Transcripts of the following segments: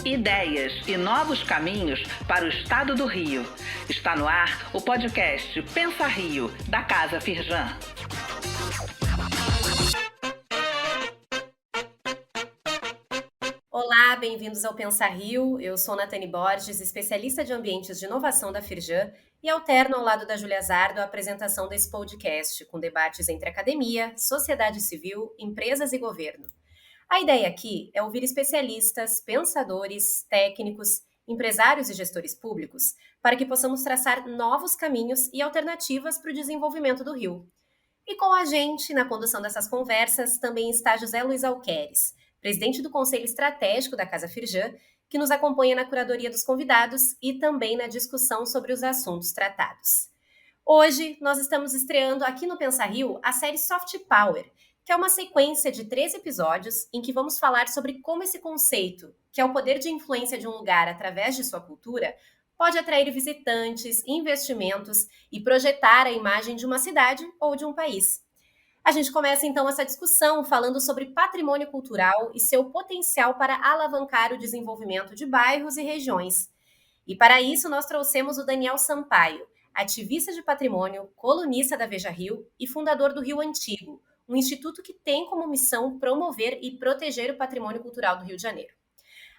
ideias e novos caminhos para o estado do Rio. Está no ar o podcast Pensa Rio, da Casa Firjan. Olá, bem-vindos ao Pensa Rio. Eu sou Nathani Borges, especialista de ambientes de inovação da Firjan e alterno ao lado da Júlia Zardo a apresentação desse podcast, com debates entre academia, sociedade civil, empresas e governo. A ideia aqui é ouvir especialistas, pensadores, técnicos, empresários e gestores públicos para que possamos traçar novos caminhos e alternativas para o desenvolvimento do Rio. E com a gente, na condução dessas conversas, também está José Luiz Alqueres, presidente do Conselho Estratégico da Casa Firjan, que nos acompanha na curadoria dos convidados e também na discussão sobre os assuntos tratados. Hoje, nós estamos estreando aqui no Pensa Rio a série Soft Power, que é uma sequência de 3 episódios em que vamos falar sobre como esse conceito, que é o poder de influência de um lugar através de sua cultura, pode atrair visitantes, investimentos e projetar a imagem de uma cidade ou de um país. A gente começa então essa discussão falando sobre patrimônio cultural e seu potencial para alavancar o desenvolvimento de bairros e regiões. E para isso nós trouxemos o Daniel Sampaio, ativista de patrimônio, colunista da Veja Rio e fundador do Rio Antigo, um instituto que tem como missão promover e proteger o patrimônio cultural do Rio de Janeiro.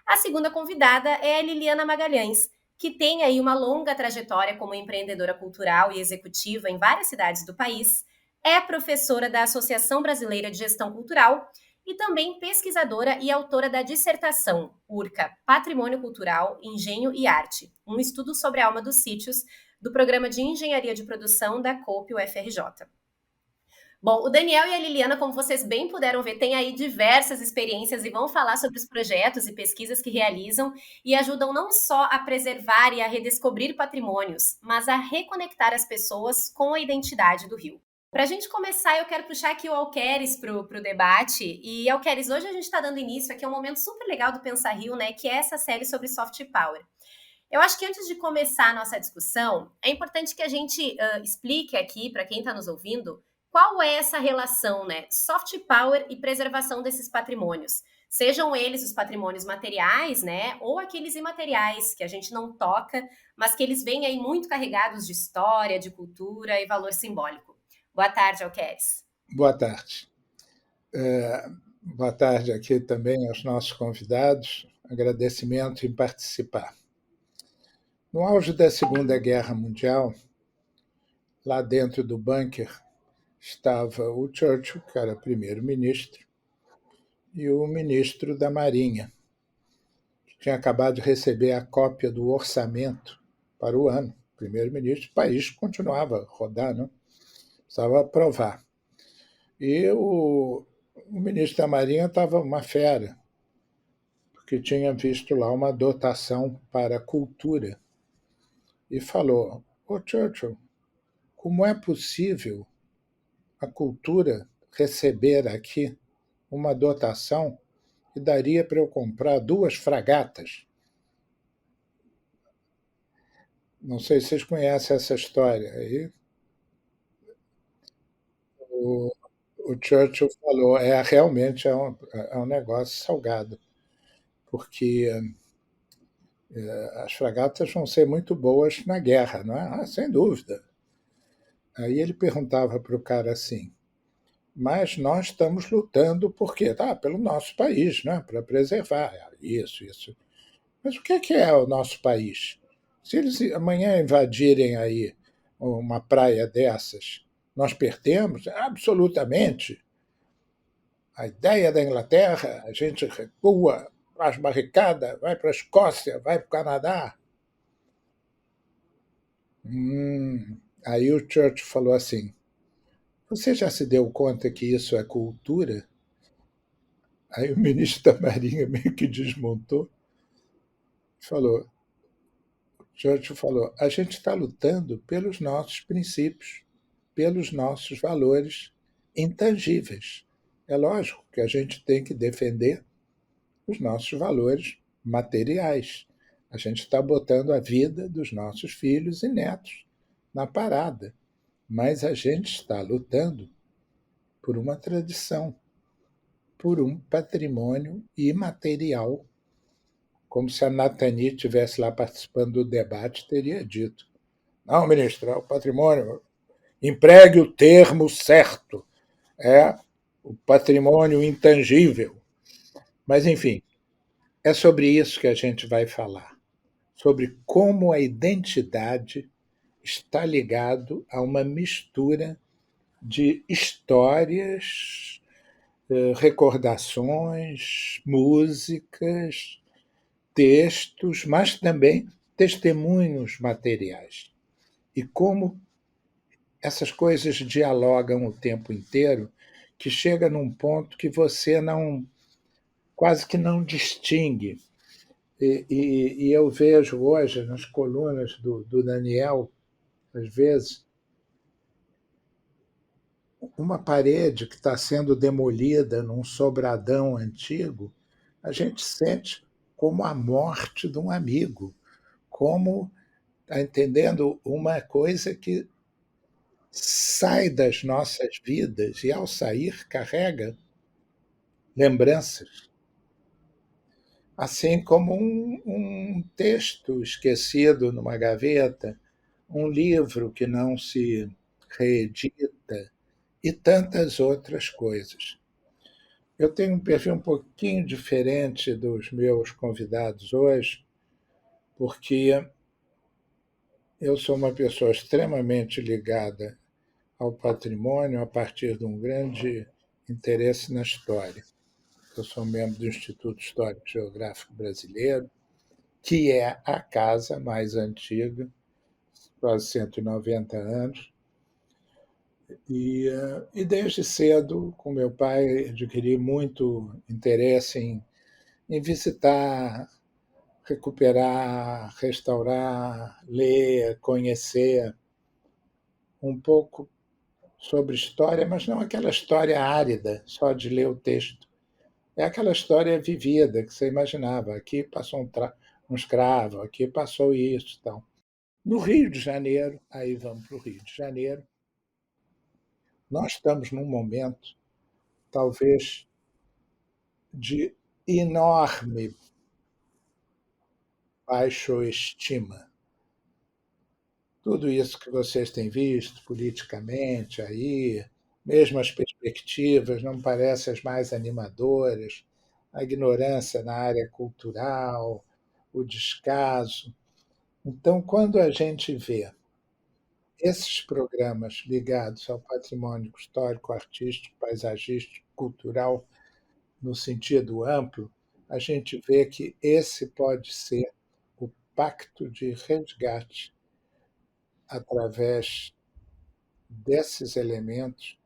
A segunda convidada é a Liliana Magalhães, que tem aí uma longa trajetória como empreendedora cultural e executiva em várias cidades do país, é professora da Associação Brasileira de Gestão Cultural e também pesquisadora e autora da dissertação URCA, Patrimônio Cultural, Engenho e Arte, um estudo sobre a alma dos sítios do Programa de Engenharia de Produção da COP UFRJ. Bom, o Daniel e a Liliana, como vocês bem puderam ver, têm aí diversas experiências e vão falar sobre os projetos e pesquisas que realizam e ajudam não só a preservar e a redescobrir patrimônios, mas a reconectar as pessoas com a identidade do Rio. Para a gente começar, eu quero puxar aqui o Alqueres para o debate. E, Alqueres, hoje a gente está dando início aqui a um momento super legal do Pensa Rio, né, que é essa série sobre soft power. Eu acho que antes de começar a nossa discussão, é importante que a gente explique aqui, para quem está nos ouvindo, qual é essa relação, né, soft power e preservação desses patrimônios. Sejam eles os patrimônios materiais, né, ou aqueles imateriais que a gente não toca, mas que eles vêm aí muito carregados de história, de cultura e valor simbólico. Boa tarde, Alqueres. Boa tarde. Boa tarde aqui também aos nossos convidados. Agradecimento em participar. No auge da Segunda Guerra Mundial, lá dentro do bunker, estava o Churchill, que era primeiro-ministro, e o ministro da Marinha, que tinha acabado de receber a cópia do orçamento para o ano. Primeiro-ministro, o país continuava a rodar, não? Precisava aprovar. E o ministro da Marinha estava uma fera, porque tinha visto lá uma dotação para a cultura e falou: "Ô Churchill, como é possível a cultura receber aqui uma dotação que daria para eu comprar 2 fragatas?" Não sei se vocês conhecem essa história. Aí o Churchill falou: realmente é um negócio salgado, porque as fragatas vão ser muito boas na guerra, não é? Sem dúvida. Aí ele perguntava para o cara assim: mas nós estamos lutando por quê? Pelo nosso país, né? Para preservar. Isso. Mas o que é o nosso país? Se eles amanhã invadirem aí uma praia dessas, nós perdemos? Absolutamente. A ideia da Inglaterra, a gente recua, faz barricada, vai para a Escócia, vai para o Canadá. Aí o Churchill falou assim: você já se deu conta que isso é cultura? Aí o ministro da Marinha meio que desmontou. Churchill falou: a gente está lutando pelos nossos princípios, pelos nossos valores intangíveis. É lógico que a gente tem que defender os nossos valores materiais. A gente está botando a vida dos nossos filhos e netos na parada, mas a gente está lutando por uma tradição, por um patrimônio imaterial como se a Nathalie estivesse lá participando do debate, teria dito: não, ministro, é o patrimônio, empregue o termo certo, é o patrimônio intangível. Mas, enfim, é sobre isso que a gente vai falar, sobre como a identidade está ligado a uma mistura de histórias, recordações, músicas, textos, mas também testemunhos materiais. E como essas coisas dialogam o tempo inteiro, que chega num ponto que você não quase que não distingue. E eu vejo hoje nas colunas do Daniel, às vezes, uma parede que está sendo demolida num sobradão antigo, a gente sente como a morte de um amigo, como, está entendendo, uma coisa que sai das nossas vidas e, ao sair, carrega lembranças. Assim como um texto esquecido numa gaveta, um livro que não se reedita e tantas outras coisas. Eu tenho um perfil um pouquinho diferente dos meus convidados hoje, porque eu sou uma pessoa extremamente ligada ao patrimônio a partir de um grande interesse na história. Eu sou membro do Instituto Histórico e Geográfico Brasileiro, que é a casa mais antiga, quase 190 anos. E desde cedo, com meu pai, adquiri muito interesse em visitar, recuperar, restaurar, ler, conhecer um pouco sobre história, mas não aquela história árida, só de ler o texto. É aquela história vivida que você imaginava. Aqui passou um escravo, aqui passou isso. Tal. No Rio de Janeiro, aí vamos para o Rio de Janeiro, nós estamos num momento, talvez, de enorme baixoestima. Tudo isso que vocês têm visto politicamente aí, mesmo as perspectivas não parecem as mais animadoras, a ignorância na área cultural, o descaso. Então, quando a gente vê esses programas ligados ao patrimônio histórico, artístico, paisagístico, cultural, no sentido amplo, a gente vê que esse pode ser o pacto de resgate através desses elementos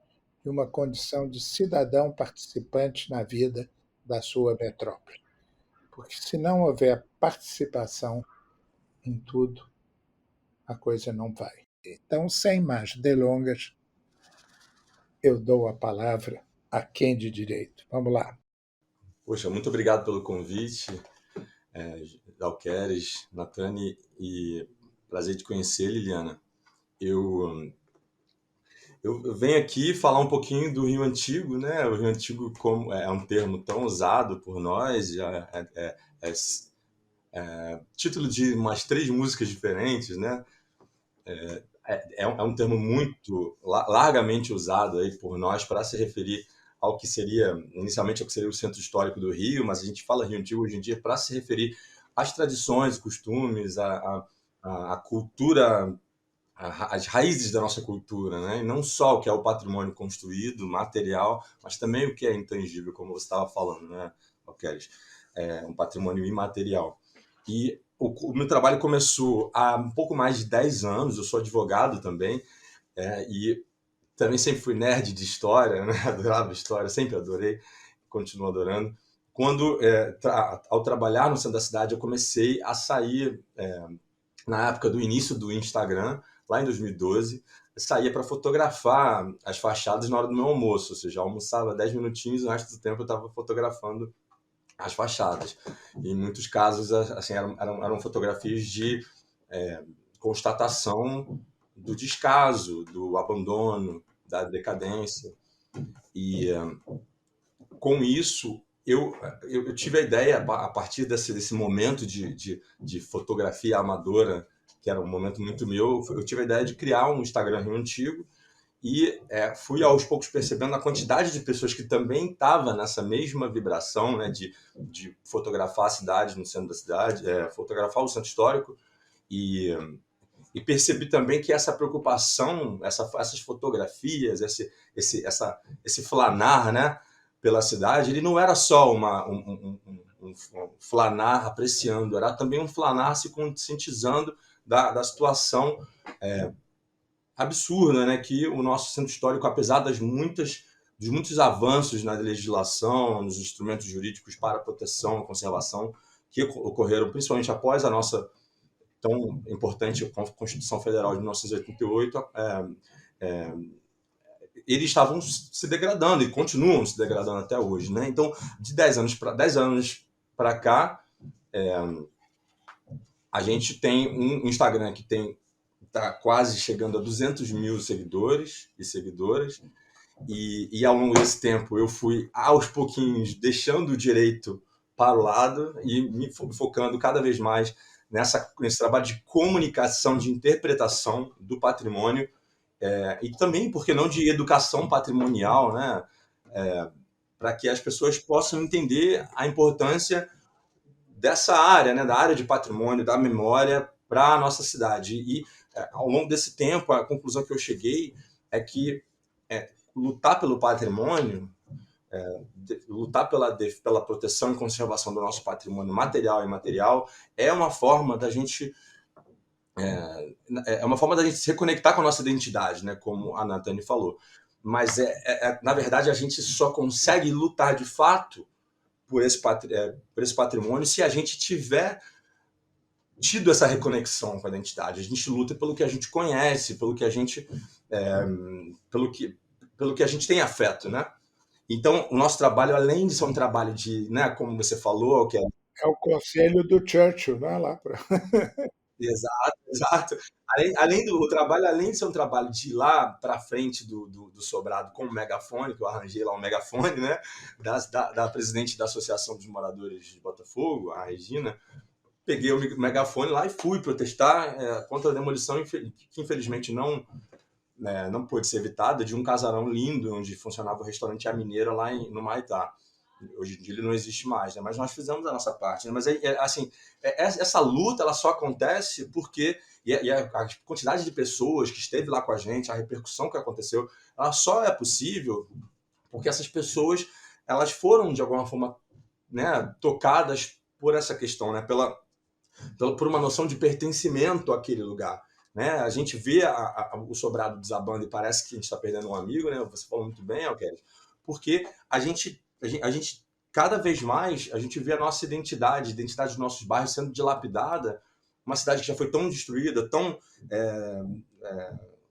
de uma condição de cidadão participante na vida da sua metrópole. Porque se não houver participação em tudo, a coisa não vai. Então, sem mais delongas, eu dou a palavra a quem de direito. Vamos lá. Poxa, muito obrigado pelo convite, Dalqueres, Natane, e prazer de conhecer, Liliana. Eu venho aqui falar um pouquinho do Rio Antigo, né? O Rio Antigo como é um termo tão usado por nós, título de umas 3 músicas diferentes, né? É um termo muito largamente usado aí por nós para se referir ao que seria, inicialmente, ao que seria o centro histórico do Rio, mas a gente fala Rio Antigo hoje em dia para se referir às tradições, costumes, a cultura, as raízes da nossa cultura, né? E não só o que é o patrimônio construído, material, mas também o que é intangível, como você estava falando, né, Alqueres? É um patrimônio imaterial. E o meu trabalho começou há um pouco mais de 10 anos, eu sou advogado também, e também sempre fui nerd de história, né? Adorava história, sempre adorei, continuo adorando. Quando, ao trabalhar no centro da cidade, eu comecei a sair, na época do início do Instagram, lá em 2012, eu saía para fotografar as fachadas na hora do meu almoço, ou seja, eu almoçava 10 minutinhos e o resto do tempo eu estava fotografando as fachadas. E, em muitos casos, assim, eram fotografias de constatação do descaso, do abandono, da decadência. E com isso, eu tive a ideia, a partir desse momento de fotografia amadora, que era um momento muito meu, eu tive a ideia de criar um Instagram Rio Antigo e fui aos poucos percebendo a quantidade de pessoas que também estava nessa mesma vibração, né, de fotografar a cidade no centro da cidade, fotografar o centro histórico, e, e percebi também que essa preocupação, essas fotografias, esse flanar, né, pela cidade, ele não era só um flanar apreciando, era também um flanar se conscientizando da situação absurda, né, que o nosso centro histórico, apesar dos muitos avanços na legislação, nos instrumentos jurídicos para a proteção e conservação que ocorreram principalmente após a nossa tão importante Constituição Federal de 1988, eles estavam se degradando e continuam se degradando até hoje, né? Então, de 10 anos para cá, a gente tem um Instagram que está quase chegando a 200 mil seguidores e seguidoras, e ao longo desse tempo eu fui, aos pouquinhos, deixando o direito para o lado e me focando cada vez mais nesse trabalho de comunicação, de interpretação do patrimônio, e também, por que não, de educação patrimonial, né? Para que as pessoas possam entender a importância dessa área, né? Da área de patrimônio, da memória para a nossa cidade. E ao longo desse tempo, a conclusão que eu cheguei é que lutar pelo patrimônio, lutar pela proteção e conservação do nosso patrimônio material e imaterial é uma forma da gente se reconectar com a nossa identidade, né, como a Nathani falou. Mas na verdade a gente só consegue lutar de fato por esse patrimônio se a gente tiver tido essa reconexão com a identidade. A gente luta pelo que a gente conhece, pelo que a gente pelo que a gente tem afeto, né? Então, o nosso trabalho, além de ser um trabalho de, né, como você falou, que é o conselho do Churchill, né? Lá pra... Exato. Além do trabalho, além de ser um trabalho de ir lá para frente do sobrado com o megafone, que eu arranjei lá um megafone, né? Da presidente da Associação dos Moradores de Botafogo, a Regina, peguei o megafone lá e fui protestar contra a demolição, que infelizmente não pôde ser evitada, de um casarão lindo onde funcionava o restaurante A Mineira lá no Maitá. Hoje em dia ele não existe mais, né? Mas nós fizemos a nossa parte, né? Mas assim, essa luta ela só acontece porque a quantidade de pessoas que esteve lá com a gente, a repercussão que aconteceu, ela só é possível porque essas pessoas elas foram de alguma forma, né, tocadas por essa questão, né? Por uma noção de pertencimento àquele lugar. Né? A gente vê o sobrado desabando e parece que a gente está perdendo um amigo, né? Você falou muito bem, Alqueres, porque a gente cada vez mais a gente vê a nossa identidade dos nossos bairros sendo dilapidada, uma cidade que já foi tão destruída, tão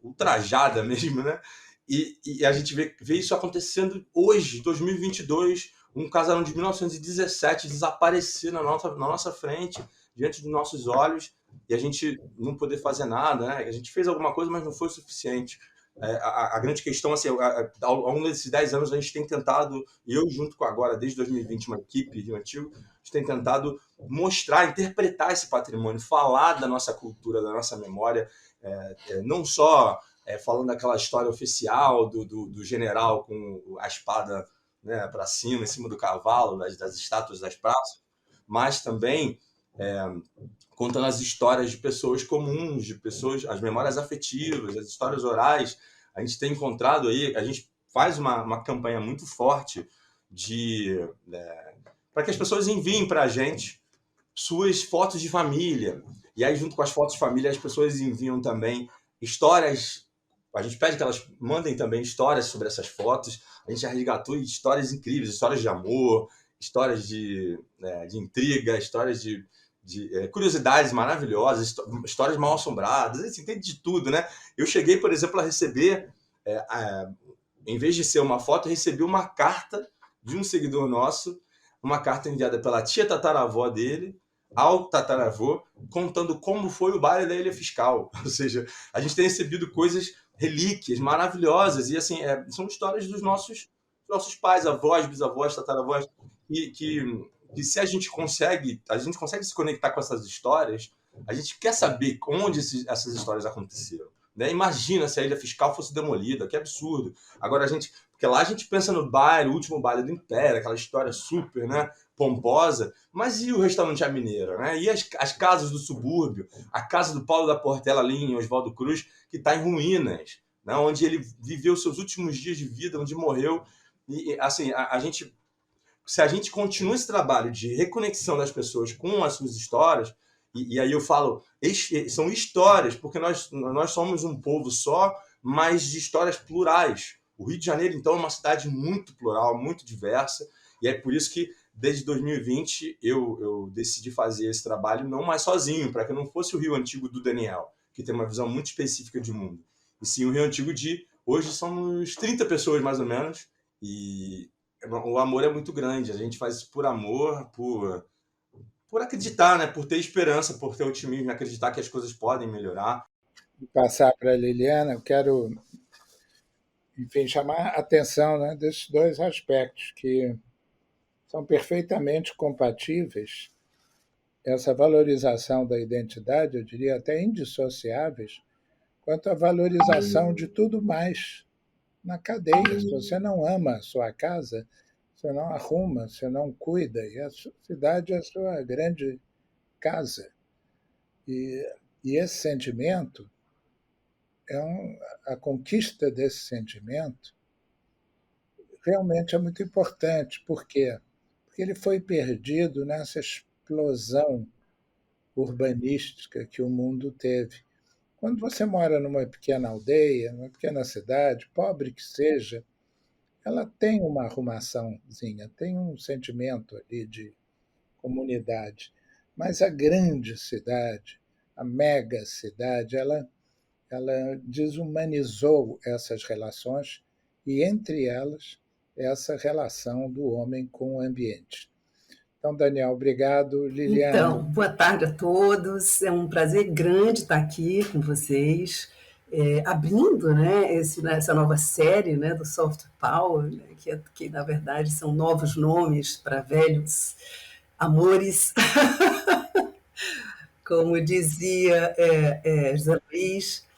ultrajada mesmo, né? E a gente vê isso acontecendo hoje, 2022, um casarão de 1917 desaparecer na nossa frente, diante dos nossos olhos, e a gente não poder fazer nada, né? A gente fez alguma coisa, mas não foi o suficiente. A grande questão, assim, ao longo desses 10 anos, a gente tem tentado, eu junto com agora, desde 2020, uma equipe Rio Antigo, a gente tem tentado mostrar, interpretar esse patrimônio, falar da nossa cultura, da nossa memória, não só falando daquela história oficial do general com a espada, né, para cima, em cima do cavalo, das estátuas das praças, mas também contando as histórias de pessoas comuns, as memórias afetivas, as histórias orais. A gente tem encontrado aí, a gente faz uma campanha muito forte para que as pessoas enviem para a gente suas fotos de família. E aí, junto com as fotos de família, as pessoas enviam também histórias. A gente pede que elas mandem também histórias sobre essas fotos. A gente já resgatou histórias incríveis, histórias de amor, histórias de intriga, histórias de curiosidades maravilhosas, histórias mal assombradas, assim, tem de tudo, né? Eu cheguei, por exemplo, a receber, em vez de ser uma foto, eu recebi uma carta de um seguidor nosso, uma carta enviada pela tia tataravó dele ao tataravô, contando como foi o baile da Ilha Fiscal. Ou seja, a gente tem recebido coisas, relíquias maravilhosas, e assim, são histórias dos nossos pais, avós, bisavós, tataravós, que se a gente consegue se conectar com essas histórias, a gente quer saber onde essas histórias aconteceram. Né? Imagina se a Ilha Fiscal fosse demolida, que absurdo. Agora porque lá a gente pensa no baile, o último baile do Império, aquela história super, né, pomposa, mas e o restaurante A Mineira, né? E as casas do subúrbio, a casa do Paulo da Portela ali em Oswaldo Cruz, que está em ruínas, né? Onde ele viveu seus últimos dias de vida, onde morreu. E assim, se a gente continua esse trabalho de reconexão das pessoas com as suas histórias, e aí eu falo, são histórias, porque nós somos um povo só, mas de histórias plurais. O Rio de Janeiro, então, é uma cidade muito plural, muito diversa, e é por isso que, desde 2020, eu decidi fazer esse trabalho não mais sozinho, para que não fosse o Rio Antigo do Daniel, que tem uma visão muito específica de mundo, e sim o Rio Antigo hoje somos 30 pessoas, mais ou menos, e o amor é muito grande. A gente faz isso por amor, por acreditar, né? Por ter esperança, por ter otimismo, acreditar que as coisas podem melhorar. Passar para a Liliana, eu quero, enfim, chamar a atenção, né, desses dois aspectos que são perfeitamente compatíveis, essa valorização da identidade, eu diria até indissociáveis, quanto à valorização de tudo mais na cadeia. Se você não ama a sua casa, você não arruma, você não cuida, e a sua cidade é a sua grande casa. E esse sentimento, a conquista desse sentimento realmente é muito importante. Por quê? Porque ele foi perdido nessa explosão urbanística que o mundo teve. Quando você mora numa pequena aldeia, numa pequena cidade, pobre que seja, ela tem uma arrumaçãozinha, tem um sentimento ali de comunidade. Mas a grande cidade, a mega cidade, ela desumanizou essas relações e, entre elas, essa relação do homem com o ambiente. Então, Daniel, obrigado. Liliana. Então, boa tarde a todos. É um prazer grande estar aqui com vocês, abrindo, né, essa nova série, né, do Soft Power, né, que, na verdade, são novos nomes para velhos amores. Como dizia José Luiz.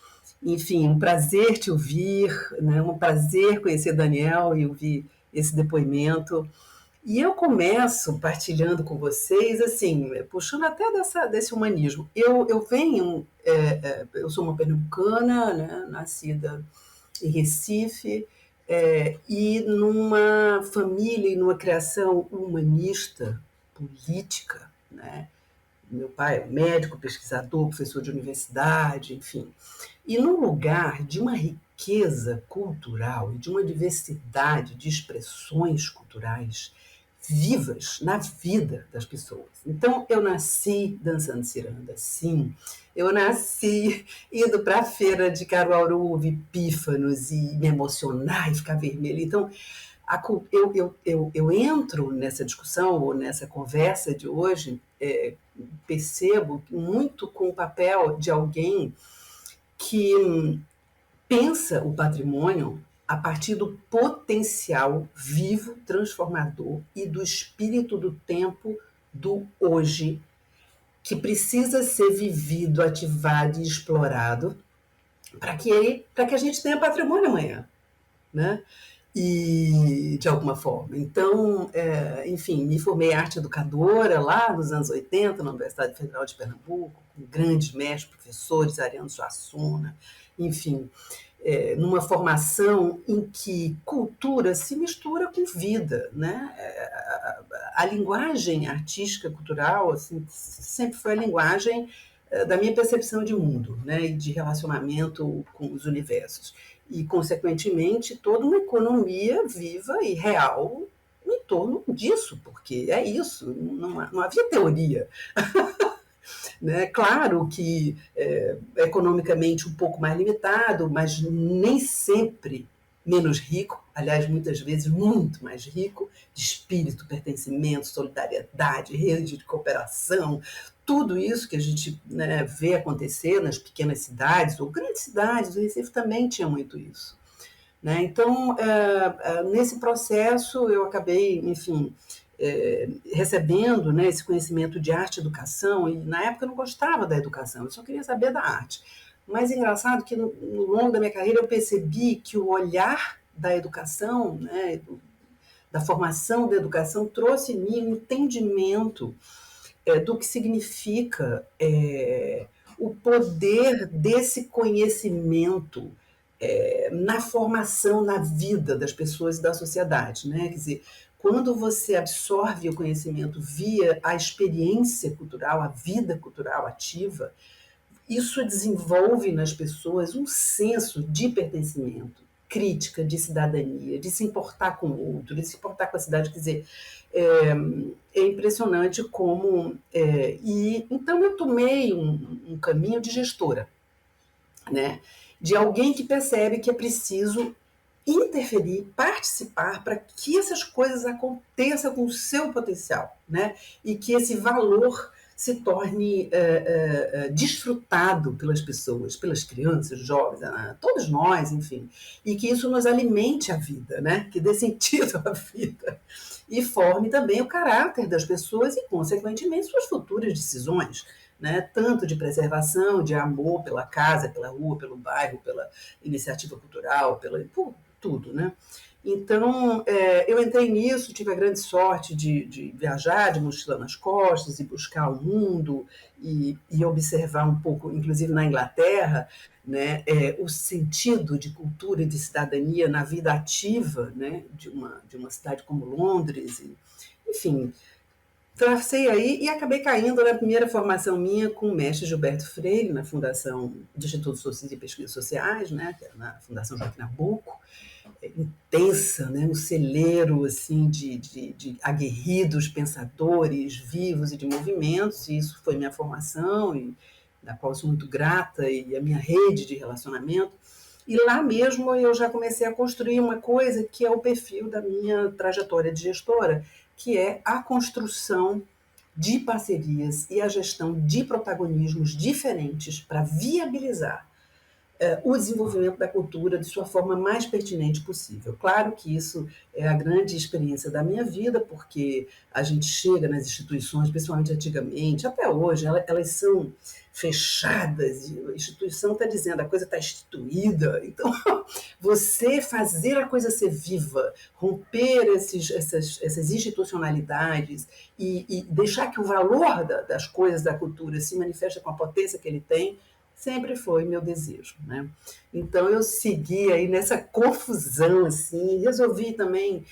Enfim, um prazer te ouvir, né, um prazer conhecer Daniel e ouvir esse depoimento. E eu começo partilhando com vocês, assim, puxando até desse humanismo. Eu sou uma pernambucana, né, nascida em Recife, e numa família e numa criação humanista, política, né? Meu pai é médico, pesquisador, professor de universidade, enfim. E num lugar de uma riqueza cultural e de uma diversidade de expressões culturais vivas na vida das pessoas. Então, eu nasci dançando ciranda, sim. Eu nasci indo para a feira de Caruaru, ouvir pífanos e me emocionar e ficar vermelha. Então, eu entro nessa discussão ou nessa conversa de hoje, percebo muito com o papel de alguém que pensa o patrimônio a partir do potencial vivo, transformador e do espírito do tempo do hoje, que precisa ser vivido, ativado e explorado para que a gente tenha patrimônio amanhã, né? E de alguma forma. Então, enfim, me formei arte educadora lá nos anos 80, na Universidade Federal de Pernambuco, com grandes mestres, professores, Ariano Suassuna, enfim, numa formação em que cultura se mistura com vida, né? A linguagem artística, cultural, assim, sempre foi a linguagem da minha percepção de mundo, né? E de relacionamento com os universos. E, consequentemente, toda uma economia viva e real em torno disso, porque é isso, não havia teoria. Né? Claro que economicamente um pouco mais limitado, mas nem sempre menos rico, aliás, muitas vezes muito mais rico, de espírito, pertencimento, solidariedade, rede de cooperação, tudo isso que a gente, né, vê acontecer nas pequenas cidades ou grandes cidades. O Recife também tinha muito isso. Né? Então, nesse processo, eu acabei, enfim, recebendo, né, esse conhecimento de arte e educação, e na época eu não gostava da educação, eu só queria saber da arte. Mas engraçado que no longo da minha carreira eu percebi que o olhar da educação, né, da formação da educação, trouxe em mim um entendimento do que significa o poder desse conhecimento na formação, na vida das pessoas e da sociedade, né? Quer dizer, quando você absorve o conhecimento via a experiência cultural, a vida cultural ativa, isso desenvolve nas pessoas um senso de pertencimento, crítica, de cidadania, de se importar com o outro, de se importar com a cidade. Quer dizer, é impressionante como... e então eu tomei um caminho de gestora, né? De alguém que percebe que é preciso interferir, participar para que essas coisas aconteçam com o seu potencial, né? E que esse valor se torne desfrutado pelas pessoas, pelas crianças, jovens, todos nós, enfim, e que isso nos alimente a vida, né? Que dê sentido à vida e forme também o caráter das pessoas e, consequentemente, suas futuras decisões, né? Tanto de preservação, de amor pela casa, pela rua, pelo bairro, pela iniciativa cultural, por tudo, né? Então, eu entrei nisso, tive a grande sorte de viajar, de mochila nas costas e buscar o mundo e observar um pouco, inclusive na Inglaterra, né, o sentido de cultura e de cidadania na vida ativa, né, de uma cidade como Londres. Enfim, tracei aí e acabei caindo na primeira formação minha com o mestre Gilberto Freire, na Fundação do Instituto de Pesquisas Sociais, né, na Fundação Joaquim Nabuco, intensa, né, um celeiro assim, de aguerridos pensadores vivos e de movimentos, e isso foi minha formação, e da qual sou muito grata, e a minha rede de relacionamento. E lá mesmo eu já comecei a construir uma coisa que é o perfil da minha trajetória de gestora, que é a construção de parcerias e a gestão de protagonismos diferentes para viabilizar o desenvolvimento da cultura de sua forma mais pertinente possível. Claro que isso é a grande experiência da minha vida, porque a gente chega nas instituições, principalmente antigamente, até hoje, elas são fechadas, e a instituição está dizendo, a coisa está instituída, então você fazer a coisa ser viva, romper essas institucionalidades e deixar que o valor das coisas da cultura se manifeste com a potência que ele tem, sempre foi meu desejo, né? Então eu segui aí nessa confusão, assim, resolvi também,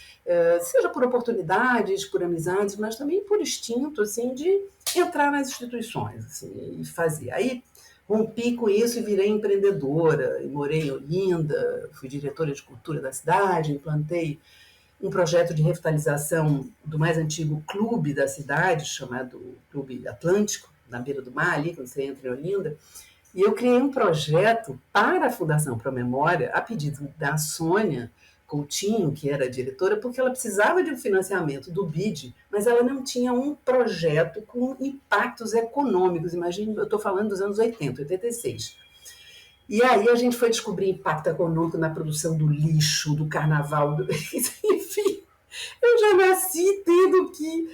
seja por oportunidades, por amizades, mas também por instinto, assim, de entrar nas instituições, assim, e fazer. Aí rompi com isso e virei empreendedora, e morei em Olinda, fui diretora de cultura da cidade, implantei um projeto de revitalização do mais antigo clube da cidade, chamado Clube Atlântico, na beira do mar, ali, quando você entra em Olinda. E eu criei um projeto para a Fundação Promemória, a pedido da Sônia Coutinho, que era a diretora, porque ela precisava de um financiamento do BID, mas ela não tinha um projeto com impactos econômicos. Imagina, eu estou falando dos anos 80, 86. E aí a gente foi descobrir impacto econômico na produção do lixo, do carnaval, enfim. Eu já nasci tendo que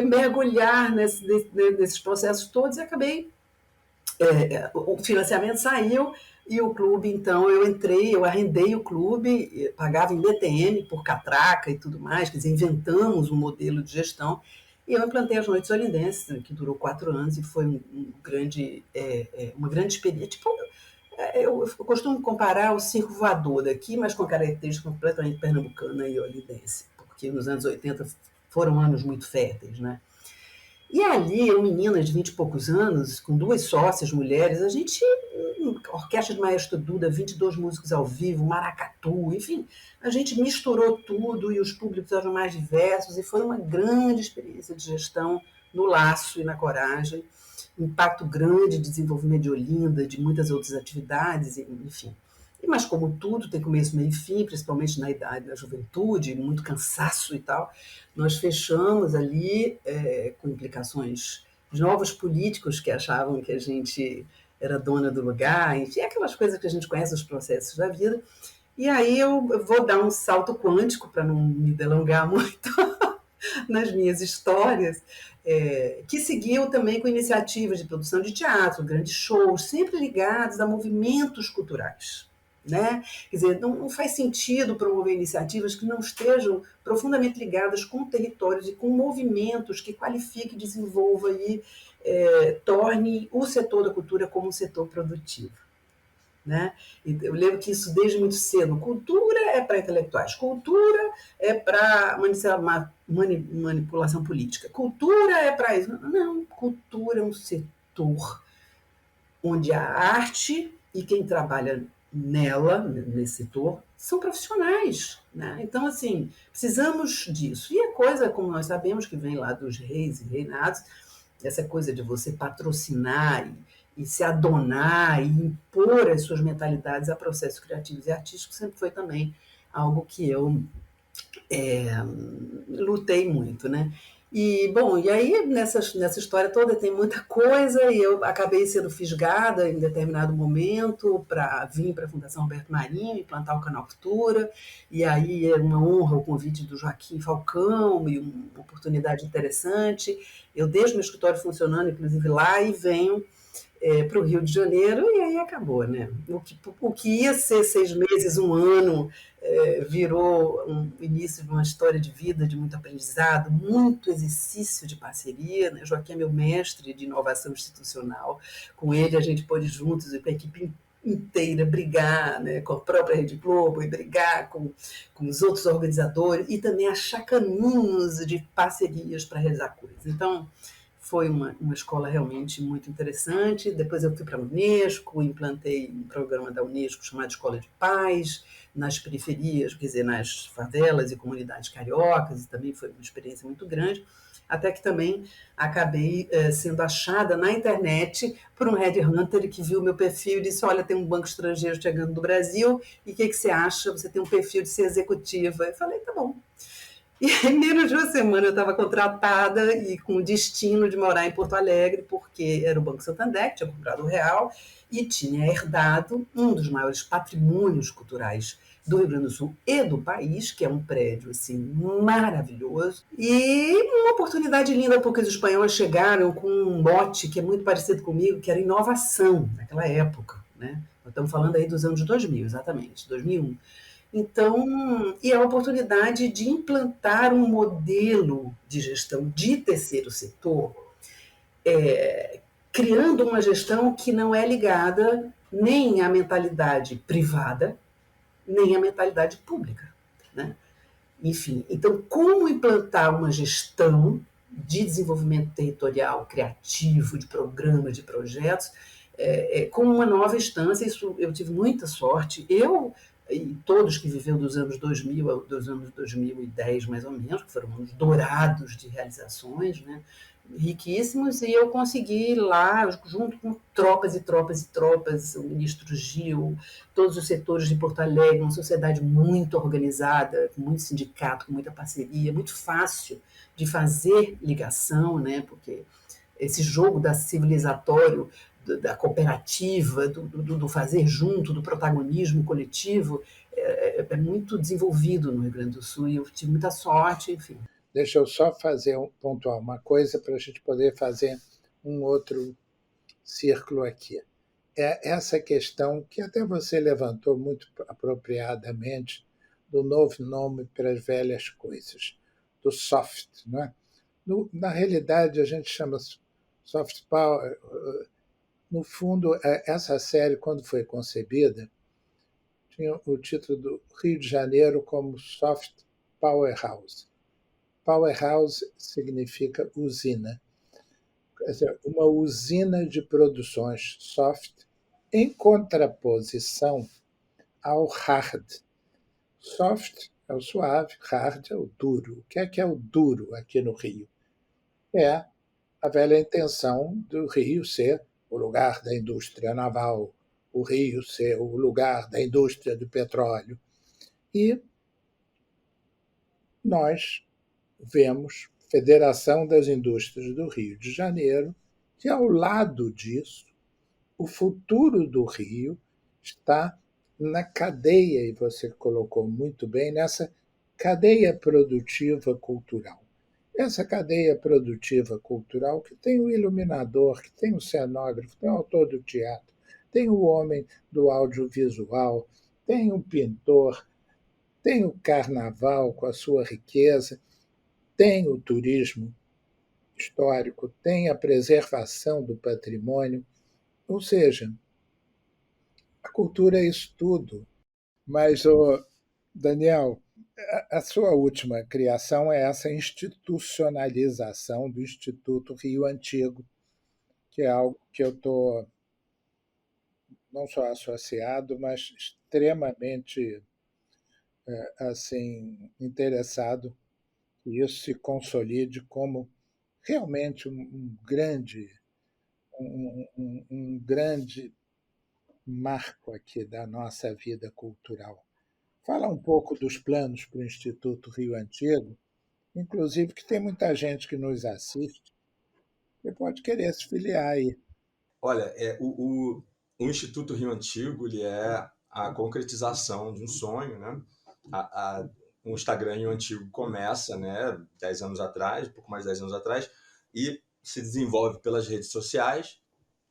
mergulhar nesses processos todos e acabei... o financiamento saiu e o clube, então, eu arrendei o clube, pagava em BTN por catraca e tudo mais, quer dizer, inventamos um modelo de gestão e eu implantei as Noites Olindenses, que durou 4 anos e foi uma grande experiência. Tipo, eu costumo comparar o circo voador daqui, mas com característica completamente pernambucana e olindense, porque nos anos 80 foram anos muito férteis, né? E ali, eu, menina de 20 e poucos anos, com 2 sócias mulheres, a gente, orquestra de Maestro Duda, 22 músicos ao vivo, maracatu, enfim, a gente misturou tudo e os públicos eram mais diversos e foi uma grande experiência de gestão no laço e na coragem, impacto grande de desenvolvimento de Olinda, de muitas outras atividades, enfim. Mas como tudo tem começo, meio e fim, principalmente na idade da juventude, muito cansaço e tal, nós fechamos ali com implicações de novos políticos que achavam que a gente era dona do lugar, enfim, aquelas coisas que a gente conhece, os processos da vida. E aí eu vou dar um salto quântico, para não me delongar muito, nas minhas histórias, que seguiu também com iniciativas de produção de teatro, grandes shows, sempre ligados a movimentos culturais. Né? Quer dizer, não faz sentido promover iniciativas que não estejam profundamente ligadas com territórios e com movimentos que qualifique, desenvolva e torne o setor da cultura como um setor produtivo. Né? Eu lembro que isso desde muito cedo. Cultura é para intelectuais, cultura é para manipulação política, cultura é para isso. Não, cultura é um setor onde a arte e quem trabalha nela, nesse setor, são profissionais. Né? Então, assim, precisamos disso. E a coisa, como nós sabemos, que vem lá dos reis e reinados, essa coisa de você patrocinar e se adonar e impor as suas mentalidades a processos criativos e artísticos sempre foi também algo que eu lutei muito, né? E aí nessa história toda tem muita coisa e eu acabei sendo fisgada em determinado momento para vir para a Fundação Alberto Marinho e plantar o Canal Cultura, e aí é uma honra o convite do Joaquim Falcão e uma oportunidade interessante. Eu deixo meu escritório funcionando, inclusive lá, e venho para o Rio de Janeiro, e aí acabou, né? O que ia ser 6 meses, um ano, virou um início de uma história de vida, de muito aprendizado, muito exercício de parceria. Né? Joaquim é meu mestre de inovação institucional. Com ele a gente pôde juntos, com a equipe inteira, brigar, né, com a própria Rede Globo e brigar com os outros organizadores e também achar caminhos de parcerias para realizar coisas. Então, foi uma escola realmente muito interessante. Depois eu fui para a Unesco, implantei um programa da Unesco chamado Escola de Paz, nas periferias, quer dizer, nas favelas e comunidades cariocas, e também foi uma experiência muito grande, até que também acabei sendo achada na internet por um headhunter que viu meu perfil e disse: olha, tem um banco estrangeiro chegando do Brasil, e o que você acha? Você tem um perfil de ser executiva. Eu falei, tá bom. E em menos de uma semana eu estava contratada e com o destino de morar em Porto Alegre, porque era o Banco Santander, que tinha comprado o Real, e tinha herdado um dos maiores patrimônios culturais do Rio Grande do Sul e do país, que é um prédio assim, maravilhoso. E uma oportunidade linda, porque os espanhóis chegaram com um mote que é muito parecido comigo, que era inovação, naquela época. Né? Nós estamos falando aí dos anos 2000, exatamente, 2001. Então, e a oportunidade de implantar um modelo de gestão de terceiro setor, criando uma gestão que não é ligada nem à mentalidade privada, nem à mentalidade pública. Né? Enfim, então, como implantar uma gestão de desenvolvimento territorial, criativo, de programas, de projetos, com uma nova instância? Isso eu tive muita sorte. Eu e todos que viveram dos anos 2000 dos anos 2010, mais ou menos, que foram anos dourados de realizações, né? Riquíssimos, e eu consegui lá, junto com tropas e tropas e tropas, o ministro Gil, todos os setores de Porto Alegre, uma sociedade muito organizada, com muito sindicato, com muita parceria, muito fácil de fazer ligação, né? Porque esse jogo da civilizatório, da cooperativa, do fazer junto, do protagonismo coletivo, é muito desenvolvido no Rio Grande do Sul, e eu tive muita sorte, enfim. Deixa eu só pontuar uma coisa para a gente poder fazer um outro círculo aqui. É essa questão que até você levantou muito apropriadamente do novo nome para as velhas coisas, do soft. Não é? Na realidade, a gente chama soft power. No fundo, essa série, quando foi concebida, tinha o título do Rio de Janeiro como Soft Powerhouse. Powerhouse significa usina. Quer dizer, uma usina de produções soft em contraposição ao hard. Soft é o suave, hard é o duro. O que é o duro aqui no Rio? É a velha intenção do Rio ser o lugar da indústria naval, o Rio ser o lugar da indústria do petróleo. E nós vemos Federação das Indústrias do Rio de Janeiro, que, ao lado disso, o futuro do Rio está na cadeia, e você colocou muito bem, nessa cadeia produtiva cultural. essa cadeia produtiva cultural que tem o iluminador, que tem o cenógrafo, tem o autor do teatro, tem o homem do audiovisual, tem o pintor, tem o carnaval com a sua riqueza, tem o turismo histórico, tem a preservação do patrimônio. Ou seja, a cultura é isso tudo. Mas, Daniel, a sua última criação é essa institucionalização do Instituto Rio Antigo, que é algo que eu estou não só associado, mas extremamente assim interessado que isso se consolide como realmente um grande marco aqui da nossa vida cultural. Fala um pouco dos planos para o Instituto Rio Antigo, inclusive que tem muita gente que nos assiste e pode querer se filiar aí. Olha, o Instituto Rio Antigo ele é a concretização de um sonho, né? O Instagram Rio Antigo começa, né, 10 anos atrás, um pouco mais de 10 anos atrás, e se desenvolve pelas redes sociais,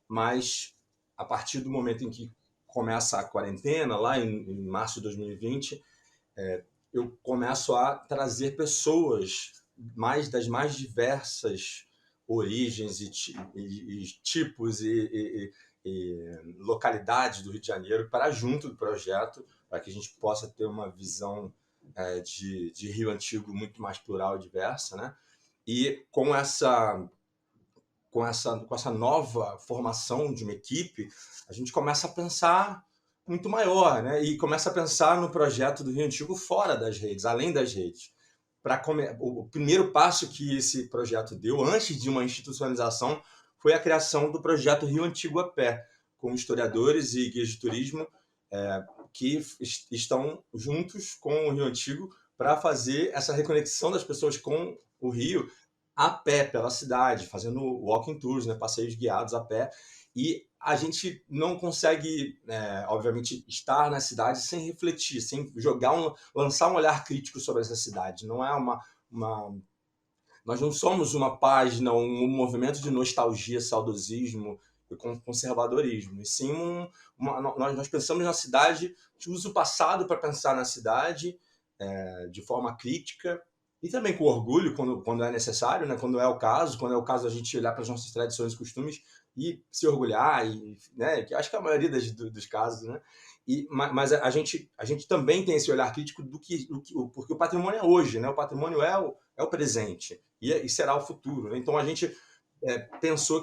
mas a partir do momento em que começa a quarentena, lá em março de 2020, eu começo a trazer pessoas das mais diversas origens e tipos e localidades do Rio de Janeiro para junto do projeto, para que a gente possa ter uma visão de Rio Antigo muito mais plural e diversa, né? E com essa nova formação de uma equipe, a gente começa a pensar muito maior, né? E começa a pensar no projeto do Rio Antigo fora das redes, além das redes. O primeiro passo que esse projeto deu, antes de uma institucionalização, foi a criação do projeto Rio Antigo a Pé, com historiadores e guias de turismo que estão juntos com o Rio Antigo para fazer essa reconexão das pessoas com o Rio a pé pela cidade, fazendo walking tours, né, passeios guiados a pé. E a gente não consegue, obviamente, estar na cidade sem refletir, sem lançar um olhar crítico sobre essa cidade. Não é nós não somos uma página, um movimento de nostalgia, saudosismo e conservadorismo. E sim, nós pensamos na cidade, a gente usa o passado para pensar na cidade de forma crítica e também com orgulho quando é necessário, né? Quando é o caso a gente olhar para as nossas tradições e costumes e se orgulhar, né? Que acho que é a maioria dos casos, né? Mas a gente também tem esse olhar crítico porque o patrimônio é hoje, né? O patrimônio é o presente e será o futuro, né? Então a gente pensou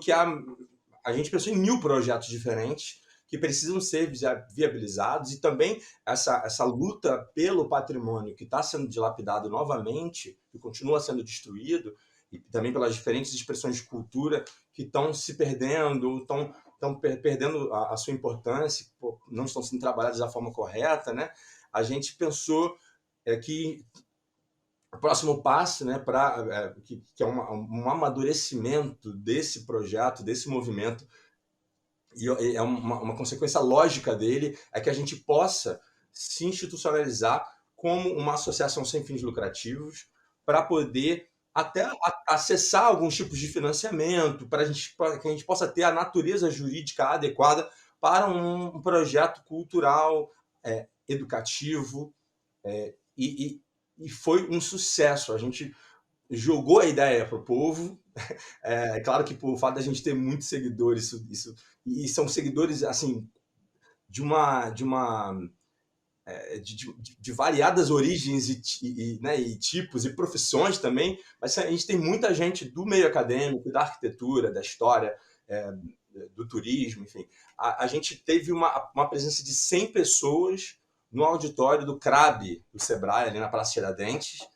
a gente pensou em 1000 projetos diferentes que precisam ser viabilizados e também essa luta pelo patrimônio que está sendo dilapidado novamente, que continua sendo destruído, e também pelas diferentes expressões de cultura que estão se perdendo, estão perdendo a sua importância, não estão sendo trabalhadas da forma correta, né? A gente pensou que o próximo passo, né, que é um amadurecimento desse projeto, desse movimento, e é uma consequência lógica dele, é que a gente possa se institucionalizar como uma associação sem fins lucrativos para poder até acessar alguns tipos de financiamento, para que a gente possa ter a natureza jurídica adequada para um projeto cultural, educativo, e foi um sucesso. A gente jogou a ideia para o povo. É claro que por fato da gente ter muitos seguidores, e são seguidores assim de variadas origens né, e tipos e profissões também, mas a gente tem muita gente do meio acadêmico, da arquitetura, da história, do turismo, enfim. A gente teve uma presença de 100 pessoas no auditório do CRAB, do Sebrae, ali na Praça Tiradentes.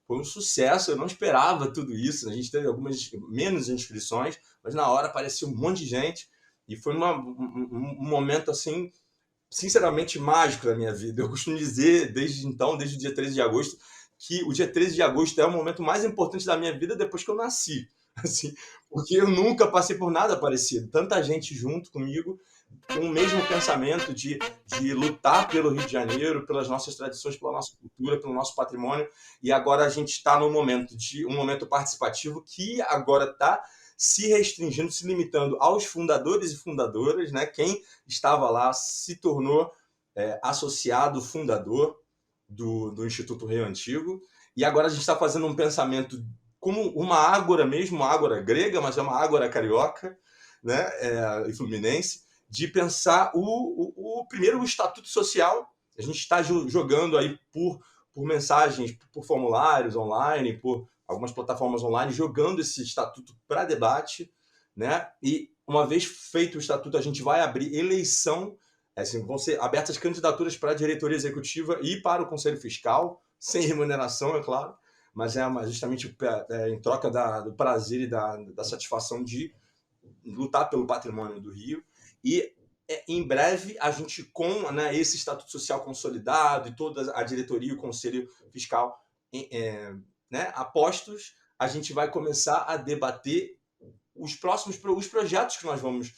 Foi um sucesso, eu não esperava tudo isso. A gente teve algumas menos inscrições, mas na hora apareceu um monte de gente e foi um momento assim, sinceramente mágico da minha vida. Eu costumo dizer desde o dia 13 de agosto, que o dia 13 de agosto é o momento mais importante da minha vida depois que eu nasci. Assim, porque eu nunca passei por nada parecido. Tanta gente junto comigo, com o mesmo pensamento de lutar pelo Rio de Janeiro, pelas nossas tradições, pela nossa cultura, pelo nosso patrimônio. E agora a gente está num momento um momento participativo que agora está se restringindo, se limitando aos fundadores e fundadoras, né? Quem estava lá se tornou associado, fundador do Instituto Rio Antigo. E agora a gente está fazendo um pensamento como uma ágora mesmo, uma ágora grega, mas é uma ágora carioca, né? E fluminense, de pensar primeiro o estatuto social. A gente está jogando aí por mensagens, por formulários online, por algumas plataformas online, jogando esse estatuto para debate, né? E uma vez feito o estatuto, a gente vai abrir eleição, assim, vão ser abertas candidaturas para a diretoria executiva e para o conselho fiscal, sem remuneração, é claro, mas justamente em troca do prazer e da satisfação de lutar pelo patrimônio do Rio. E em breve a gente, com, né, esse estatuto social consolidado e toda a diretoria e o conselho fiscal né, apostos, a gente vai começar a debater os projetos que nós vamos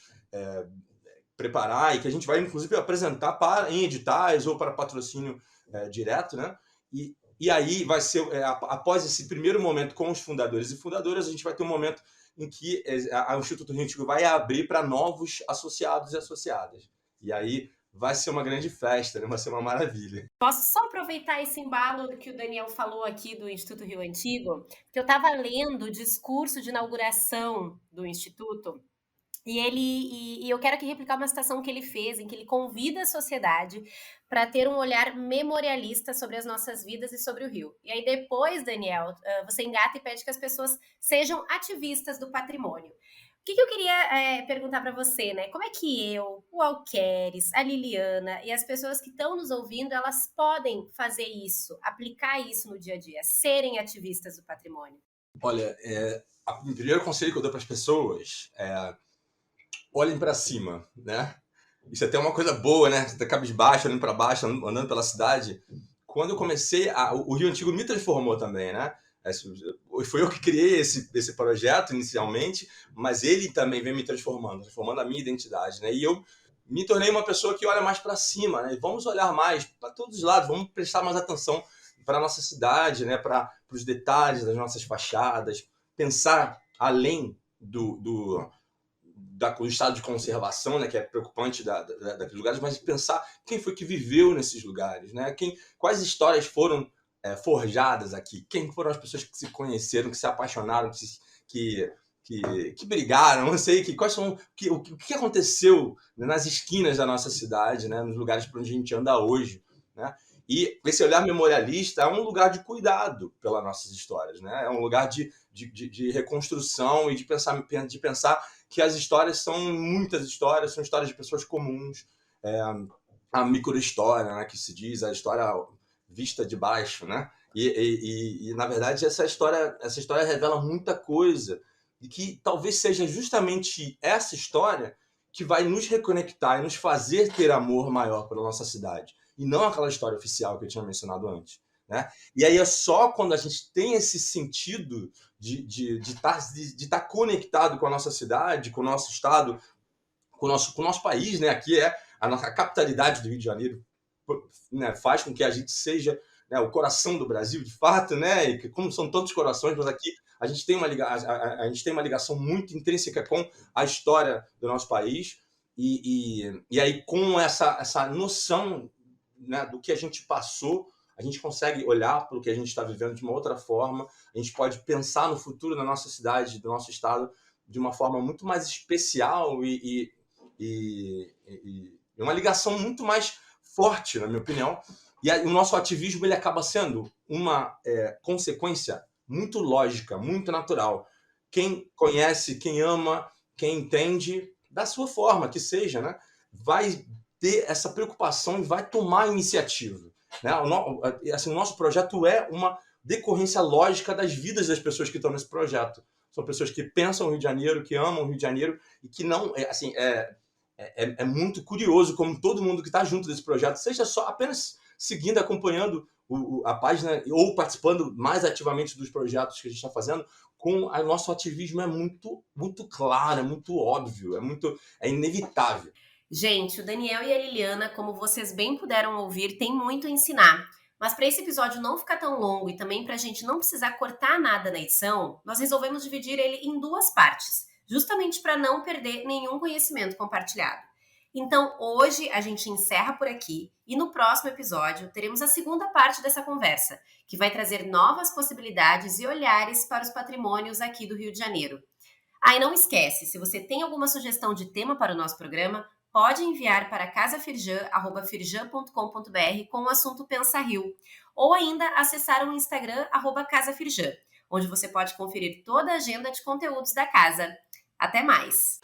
preparar e que a gente vai inclusive apresentar em editais ou para patrocínio direto, né? E aí vai ser, após esse primeiro momento com os fundadores e fundadoras, a gente vai ter um momento em que o Instituto Rio Antigo vai abrir para novos associados e associadas. E aí vai ser uma grande festa, né? Vai ser uma maravilha. Posso só aproveitar esse embalo que o Daniel falou aqui do Instituto Rio Antigo? Que eu estava lendo o discurso de inauguração do Instituto, e eu quero aqui replicar uma citação que ele fez, em que ele convida a sociedade para ter um olhar memorialista sobre as nossas vidas e sobre o Rio. E aí depois, Daniel, você engata e pede que as pessoas sejam ativistas do patrimônio. O que eu queria perguntar para você, né? Como é que eu, o Alqueres, a Liliana e as pessoas que estão nos ouvindo, elas podem fazer isso, aplicar isso no dia a dia, serem ativistas do patrimônio? Olha, o primeiro conselho que eu dou para as pessoas é olhem para cima, né? Isso é até uma coisa boa, né? Você tá cabisbaixo, olhando para baixo, andando pela cidade. Quando eu comecei, o Rio Antigo me transformou também, né? Foi eu que criei esse projeto inicialmente, mas ele também vem me transformando a minha identidade, né? E eu me tornei uma pessoa que olha mais para cima, né? Vamos olhar mais para todos os lados, vamos prestar mais atenção para a nossa cidade, né? Para os detalhes das nossas fachadas, pensar além do estado de conservação, né, que é preocupante daqueles lugares, mas pensar quem foi que viveu nesses lugares, né? Quais histórias foram forjadas aqui, quem foram as pessoas que se conheceram, que se apaixonaram, que brigaram, não sei, o que aconteceu nas esquinas da nossa cidade, né, nos lugares por onde a gente anda hoje, né? E esse olhar memorialista é um lugar de cuidado pelas nossas histórias, né? É um lugar de reconstrução e de pensar que as histórias são muitas histórias, são histórias de pessoas comuns, a micro-história, né, que se diz, a história vista de baixo, né? E na verdade essa história revela muita coisa e que talvez seja justamente essa história que vai nos reconectar e nos fazer ter amor maior pela nossa cidade, e não aquela história oficial que eu tinha mencionado antes, né? E aí é só quando a gente tem esse sentido de estar conectado com a nossa cidade, com o nosso estado, com o nosso país, né? Aqui é a capitalidade do Rio de Janeiro, né? Faz com que a gente seja, né, o coração do Brasil, de fato, né? E como são tantos corações, mas aqui a gente tem uma ligação muito intrínseca com a história do nosso país, e aí com essa noção, né, do que a gente passou, a gente consegue olhar para o que a gente está vivendo de uma outra forma, a gente pode pensar no futuro da nossa cidade, do nosso estado, de uma forma muito mais especial e uma ligação muito mais forte, na minha opinião. E aí, o nosso ativismo ele acaba sendo uma consequência muito lógica, muito natural. Quem conhece, quem ama, quem entende, da sua forma que seja, né, vai ter essa preocupação e vai tomar a iniciativa, né? O nosso projeto é uma decorrência lógica das vidas das pessoas que estão nesse projeto. São pessoas que pensam o Rio de Janeiro, que amam o Rio de Janeiro e que não... É muito curioso como todo mundo que está junto desse projeto, seja só apenas seguindo, acompanhando a página ou participando mais ativamente dos projetos que a gente está fazendo, com o nosso ativismo é muito, muito claro, é muito óbvio, é inevitável. Gente, o Daniel e a Liliana, como vocês bem puderam ouvir, têm muito a ensinar. Mas para esse episódio não ficar tão longo e também para a gente não precisar cortar nada na edição, nós resolvemos dividir ele em 2 partes, justamente para não perder nenhum conhecimento compartilhado. Então, hoje a gente encerra por aqui e no próximo episódio teremos a segunda parte dessa conversa, que vai trazer novas possibilidades e olhares para os patrimônios aqui do Rio de Janeiro. E não esquece, se você tem alguma sugestão de tema para o nosso programa, pode enviar para casafirjan@firjan.com.br com o assunto Pensa Rio, ou ainda acessar o Instagram @casafirjan, onde você pode conferir toda a agenda de conteúdos da casa. Até mais!